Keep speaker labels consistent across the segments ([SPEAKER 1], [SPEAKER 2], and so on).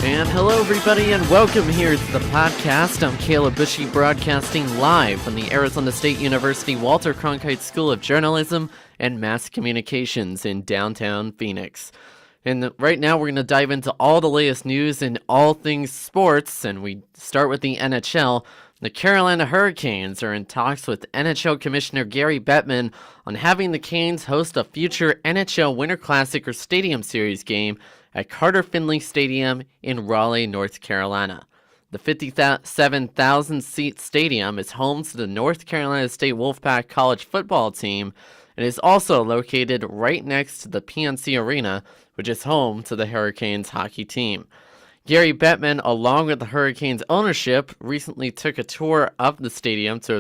[SPEAKER 1] And hello, everybody, and welcome here to the podcast. I'm Caleb Bushy, broadcasting live from the Arizona State University Walter Cronkite School of Journalism and Mass Communications in downtown Phoenix. And right now, we're going to dive into all the latest news in all things sports, and we start with the NHL. The Carolina Hurricanes are in talks with NHL Commissioner Gary Bettman on having the Canes host a future NHL Winter Classic or Stadium Series game at Carter Finley Stadium in Raleigh, North Carolina. The 57,000-seat stadium is home to the North Carolina State Wolfpack college football team and is also located right next to the PNC Arena, which is home to the Hurricanes hockey team. Gary Bettman, along with the Hurricanes ownership, recently took a tour of the stadium to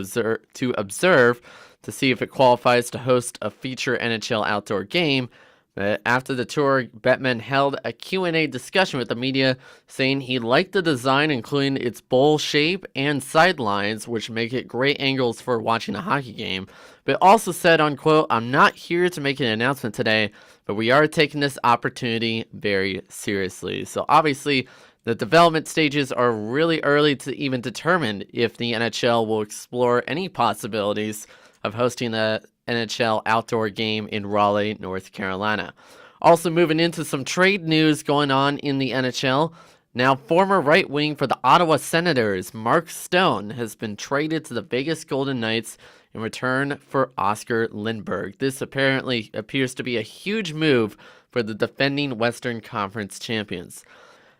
[SPEAKER 1] observe to see if it qualifies to host a future NHL outdoor game. After the tour, Bettman held a Q&A discussion with the media, saying he liked the design, including its bowl shape and sidelines, which make it great angles for watching a hockey game, but also said, unquote, "I'm not here to make an announcement today, but we are taking this opportunity very seriously." So obviously, the development stages are really early to even determine if the NHL will explore any possibilities of hosting a NHL outdoor game in Raleigh, North Carolina. Also moving into some trade news going on in the NHL. Now, former right wing for the Ottawa Senators, Mark Stone, has been traded to the Vegas Golden Knights in return for Oscar Lindberg. This apparently appears to be a huge move for the defending Western Conference champions.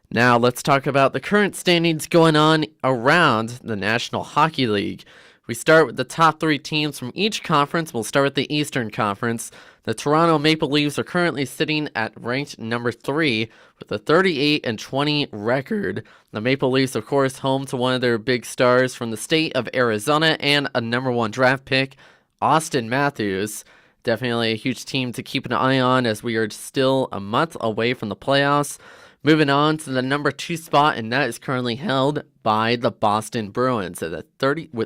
[SPEAKER 1] Now, let's talk about the current standings going on around the National Hockey League. We start with the top three teams from each conference. We'll start with the Eastern Conference. The Toronto Maple Leafs are currently sitting at ranked number 3 with a 38-20 record. The Maple Leafs, of course, home to one of their big stars from the state of Arizona and a number 1 draft pick, Austin Matthews. Definitely a huge team to keep an eye on as we are still a month away from the playoffs. Moving on to the number 2 spot, and that is currently held by the Boston Bruins with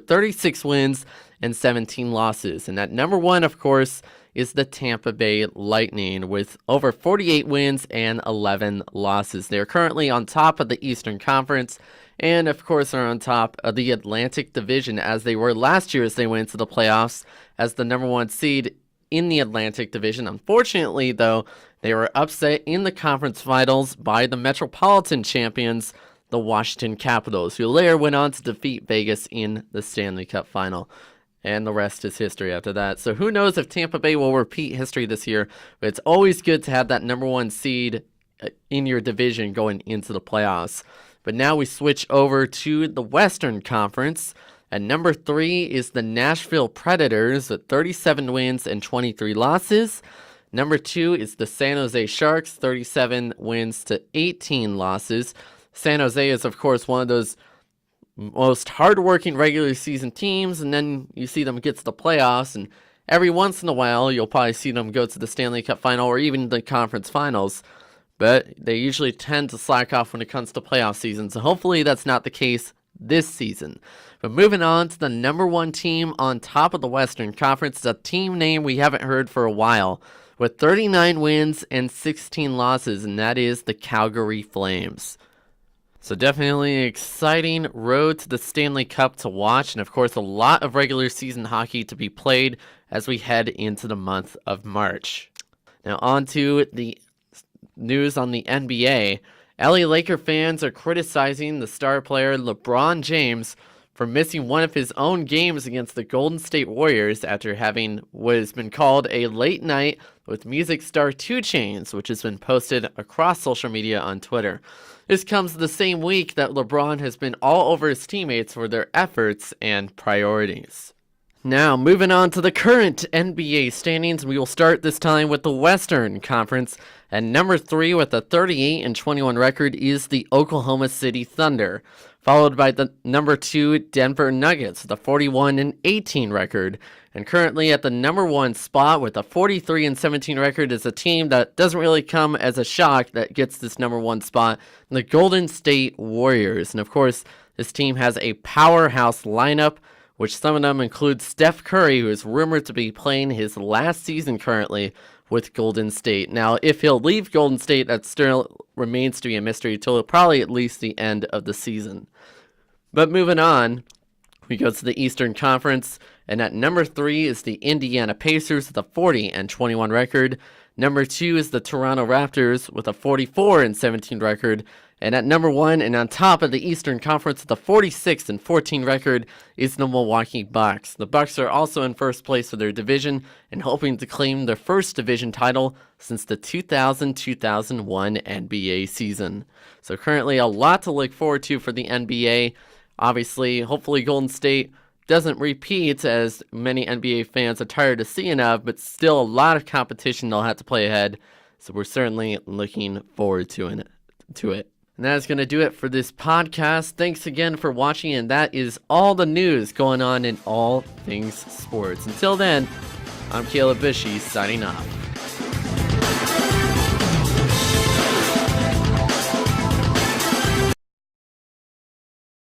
[SPEAKER 1] 36 wins and 17 losses. And that number 1, of course, is the Tampa Bay Lightning with over 48 wins and 11 losses. They're currently on top of the Eastern Conference and, of course, are on top of the Atlantic Division as they were last year as they went to the playoffs as the number 1 seed in the Atlantic Division. Unfortunately, though, they were upset in the conference finals by the Metropolitan champions, the Washington Capitals, who later went on to defeat Vegas in the Stanley Cup final. And the rest is history after that. So who knows if Tampa Bay will repeat history this year, but it's always good to have that number 1 seed in your division going into the playoffs. But now we switch over to the Western Conference. At number 3 is the Nashville Predators with 37 wins and 23 losses. Number 2 is the San Jose Sharks, 37 wins to 18 losses. San Jose is, of course, one of those most hardworking regular season teams, and then you see them get to the playoffs, and every once in a while, you'll probably see them go to the Stanley Cup final or even the conference finals, but they usually tend to slack off when it comes to playoff season, so hopefully that's not the case this season. But moving on to the number 1 team on top of the Western Conference, a team name we haven't heard for a while, with 39 wins and 16 losses, and that is the Calgary Flames. So definitely an exciting road to the Stanley Cup to watch, and of course a lot of regular season hockey to be played as we head into the month of March. Now on to the news on the NBA. LA Laker fans are criticizing the star player LeBron James for missing one of his own games against the Golden State Warriors after having what has been called a late night with music star 2 Chainz, which has been posted across social media on Twitter. This comes the same week that LeBron has been all over his teammates for their efforts and priorities. Now, moving on to the current NBA standings, we will start this time with the Western Conference. At number 3 with a 38-21 record is the Oklahoma City Thunder, followed by the number 2 Denver Nuggets with a 41-18 record. And currently at the number 1 spot with a 43-17 record is a team that doesn't really come as a shock that gets this number 1 spot, the Golden State Warriors. And of course, this team has a powerhouse lineup, which some of them include Steph Curry, who is rumored to be playing his last season currently with Golden State. Now, if he'll leave Golden State, that's still remains to be a mystery till probably at least the end of the season. But moving on, we go to the Eastern Conference, and at number 3 is the Indiana Pacers with a 40-21 record. Number 2 is the Toronto Raptors with a 44-17 record. And at number 1 and on top of the Eastern Conference with a 46-14 record is the Milwaukee Bucks. The Bucks are also in first place of their division and hoping to claim their first division title since the 2000-2001 NBA season. So currently a lot to look forward to for the NBA. Obviously, hopefully Golden State doesn't repeat, as many NBA fans are tired of seeing of, but still a lot of competition they'll have to play ahead. So we're certainly looking forward to it. And that is going to do it for this podcast. Thanks again for watching, and that is all the news going on in all things sports. Until then, I'm Caleb Bishy, signing off.